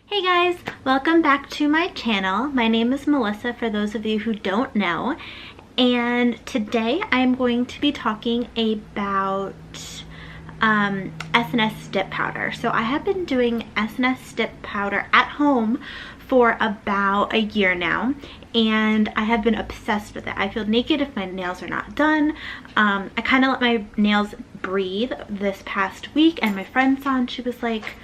Hey guys, welcome back to my channel. My name is Melissa for those of you who don't know, and today I'm going to be talking about SNS Dip Powder. So I have been doing SNS Dip Powder at home for about a year now, and I have been obsessed with it. I feel naked if my nails are not done. I kind of let my nails breathe this past week, and my friend saw and she was like,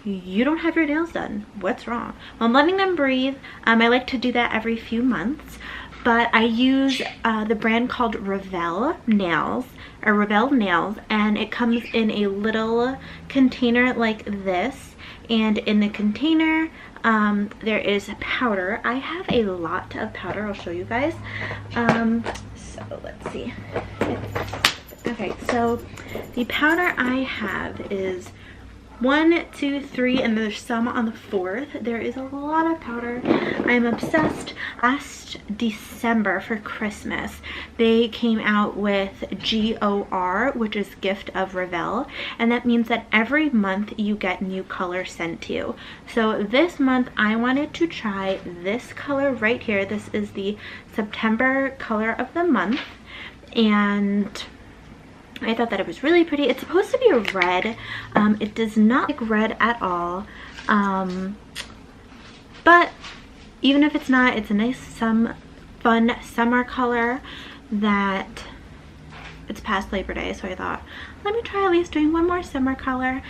"You don't have your nails done. What's wrong?" Well, I'm letting them breathe. I like to do that every few months, but I use the brand called Revel Nails, and it comes in a little container like this, and in the container there is powder. I have a lot of powder. I'll show you guys. So let's see. Okay, so the powder I have is 1, 2, 3, and there's some on the 4th. There is a lot of powder. I'm obsessed. Last December for Christmas, they came out with GOR, which is Gift of Revel, and that means that every month you get new color sent to you. So this month I wanted to try this color right here. This is the September color of the month, and I thought that it was really pretty. It's supposed to be a red. It does not look red at all. But even if it's not, it's a nice, fun summer color that it's past Labor Day. So I thought, let me try at least doing one more summer color.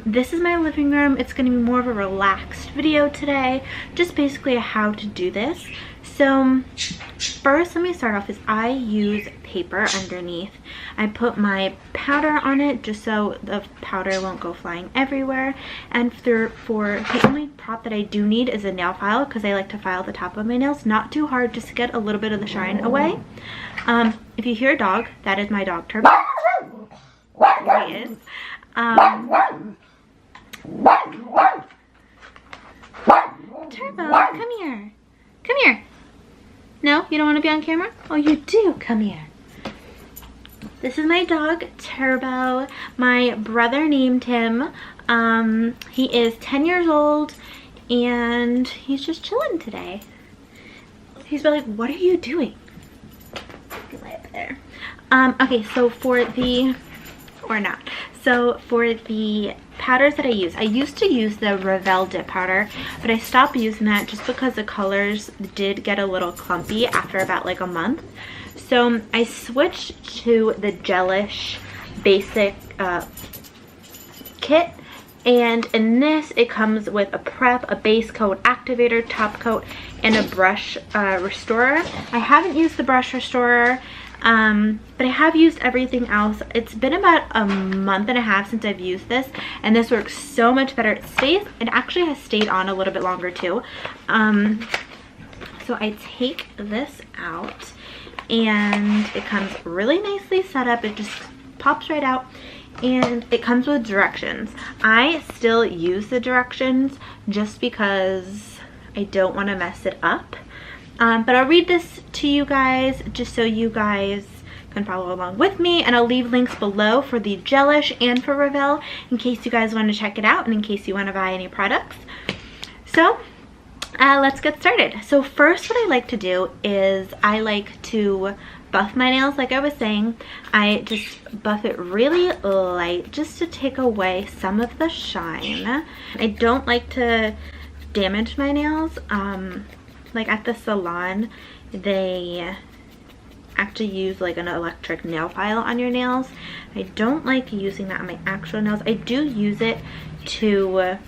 This is my living room. It's going to be more of a relaxed video today. Just basically how to do this. So first, let me start off is I use paper underneath. I put my powder on it just so the powder won't go flying everywhere. And for the only prop that I do need is a nail file, because I like to file the top of my nails. Not too hard, just to get a little bit of the shine away. If you hear a dog, that is my dog Turbo. There he is. Turbo, come here. Come here. No, you don't want to be on camera? Oh, you do. Come here. This is my dog, Turbo. My brother named him. He is 10 years old, and he's just chilling today. He's been like, "What are you doing?" Lay up there. Okay, so for the powders that I used to use the Revel Dip Powder, but I stopped using that just because the colors did get a little clumpy after about like a month. So I switched to the Gelish Basic kit, and in this it comes with a prep, a base coat, activator, top coat, and a brush restorer. I haven't used the brush restorer, but I have used everything else. It's been about a month and a half since I've used this, and this works so much better. It actually has stayed on a little bit longer too. So I take this out, and it comes really nicely set up. It just pops right out, and it comes with directions. I still use the directions just because I don't want to mess it up. But I'll read this to you guys just so you guys can follow along with me, and I'll leave links below for the Gelish and for Revel in case you guys want to check it out and in case you want to buy any products. So let's get started. So first, what I like to do is I like to buff my nails. Like I was saying, I just buff it really light just to take away some of the shine. I don't like to damage my nails. Like at the salon, they actually use like an electric nail file on your nails. I don't like using that on my actual nails. I do use it to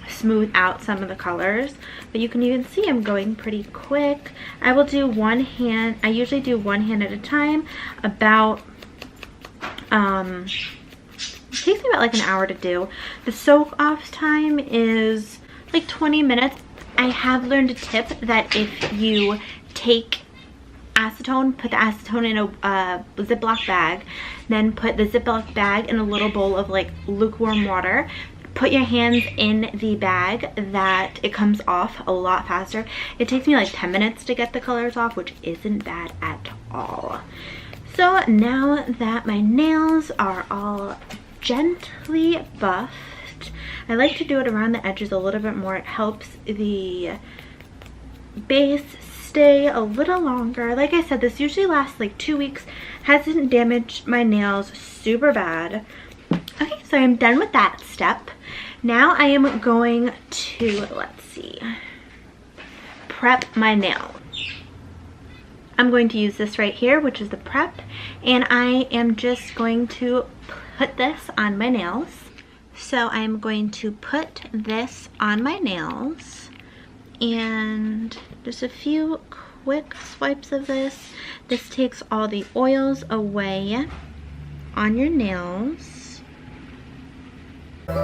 smooth out some of the colors, but you can even see I'm going pretty quick. I will do one hand. I usually do one hand at a time. About it takes me about like an hour to do. The soak off time is like 20 minutes. I have learned a tip that if you take acetone, put the acetone in a Ziploc bag, then put the Ziploc bag in a little bowl of like lukewarm water, put your hands in the bag, that it comes off a lot faster. It takes me like 10 minutes to get the colors off, which isn't bad at all. So now that my nails are all gently buffed, I like to do it around the edges a little bit more. It helps the base stay a little longer. Like I said, this usually lasts like 2 weeks. Hasn't damaged my nails super bad. Okay, so I'm done with that step. Now I am going to, let's see, prep my nails. I'm going to use this right here, which is the prep, and I am just going to put this on my nails. So I'm going to put this on my nails, and just a few quick swipes of this. This takes all the oils away on your nails. I'm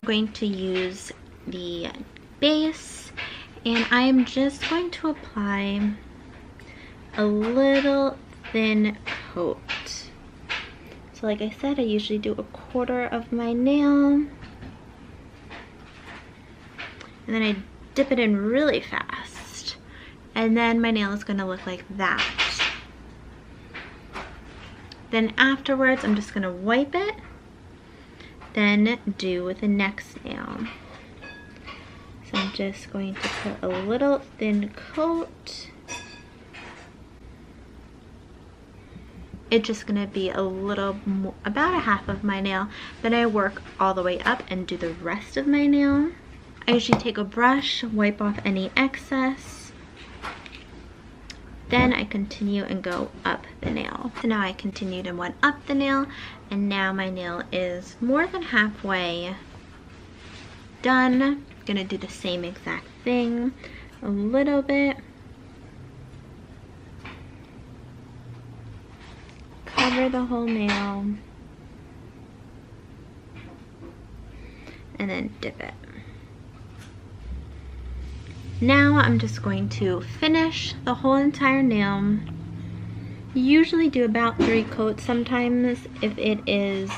going to use the base, and I'm just going to apply a little thin coat. So like I said, I usually do 1/4 of my nail, and then I dip it in really fast, and then my nail is going to look like that. Then afterwards, I'm just going to wipe it, then do the next nail. So I'm just going to put a little thin coat. It's just going to be a little more, about 1/2 of my nail. Then I work all the way up and do the rest of my nail. I usually take a brush, wipe off any excess. Then I continue and go up the nail. So now I continued and went up the nail, and now my nail is more than halfway done. I'm gonna do the same exact thing a little bit. Cover the whole nail, and then dip it. Now I'm just going to finish the whole entire nail. Usually do about 3 coats. Sometimes if it is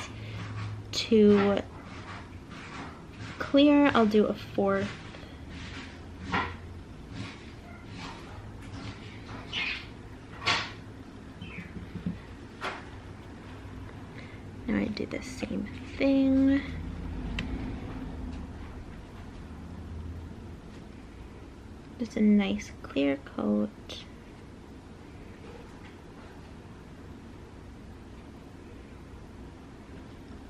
too clear, I'll do a 4th. Now I do the same thing. Just a nice clear coat.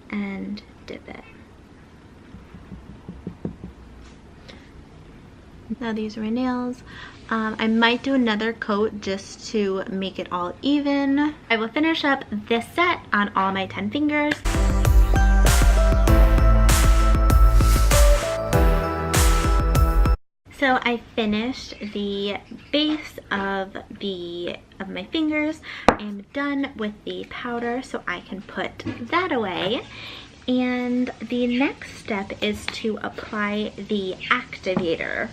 And dip it. Now these are my nails. I might do another coat just to make it all even. I will finish up this set on all my 10 fingers. So I finished the base of my fingers. I'm done with the powder, so I can put that away. And the next step is to apply the activator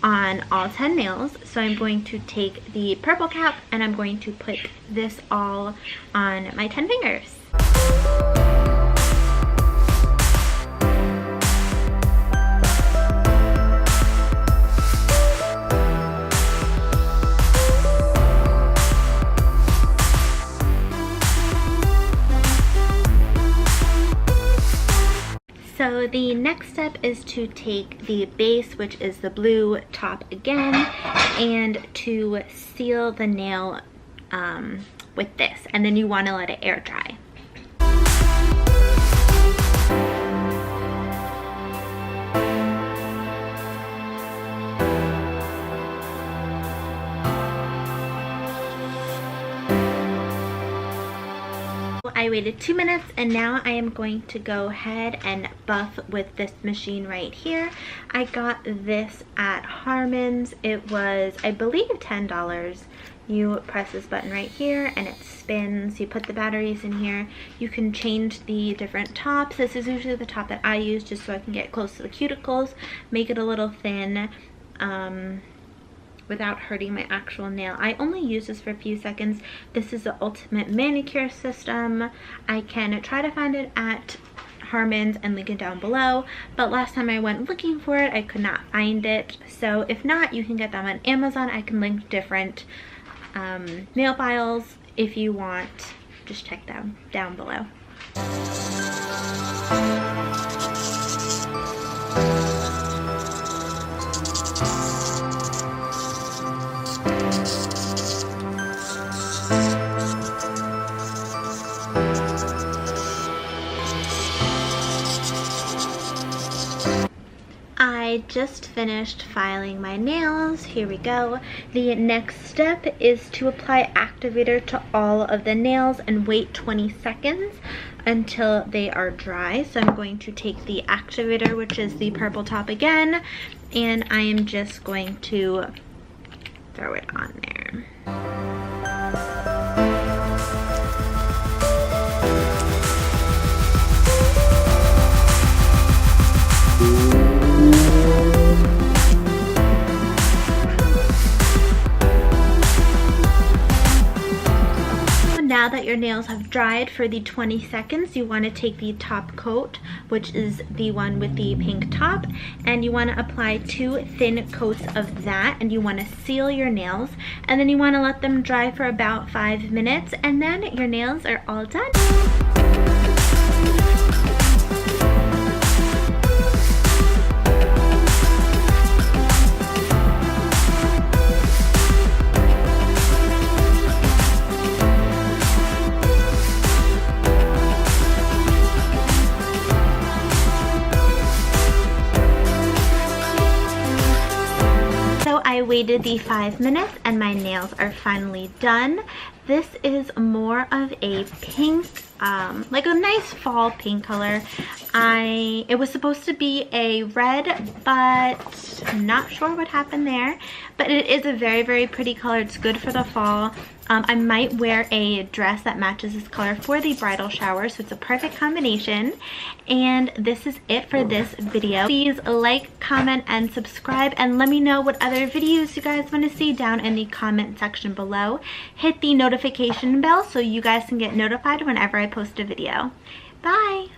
on all 10 nails. So I'm going to take the purple cap and I'm going to put this all on my 10 fingers. So the next step is to take the base, which is the blue top again, and to seal the nail with this, and then you want to let it air dry. I waited 2 minutes, and now I am going to go ahead and buff with this machine right here. I got this at Harmon's. It was, I believe, $10. You press this button right here and it spins. You put the batteries in here. You can change the different tops. This is usually the top that I use just so I can get close to the cuticles, make it a little thin, without hurting my actual nail. I only use this for a few seconds. This is the ultimate manicure system. I can try to find it at Harmon's and link it down below, but last time I went looking for it, I could not find it. So if not, you can get them on Amazon. I can link different nail files if you want. Just check them down below. I just finished filing my nails. Here we go. The next step is to apply activator to all of the nails and wait 20 seconds until they are dry. So I'm going to take the activator, which is the purple top again, and I am just going to throw it on there. Now that your nails have dried for the 20 seconds, you want to take the top coat, which is the one with the pink top, and you want to apply 2 thin coats of that, and you want to seal your nails, and then you want to let them dry for about 5 minutes, and then your nails are all done. I waited the 5 minutes and my nails are finally done. This is more of a pink, like a nice fall pink color. It was supposed to be a red, but I'm not sure what happened there. But it is a very, very pretty color. It's good for the fall. I might wear a dress that matches this color for the bridal shower, so it's a perfect combination. And this is it for this video. Please like, comment, and subscribe, and let me know what other videos you guys want to see down in the comment section below. Hit the notification bell so you guys can get notified whenever I post a video. Bye!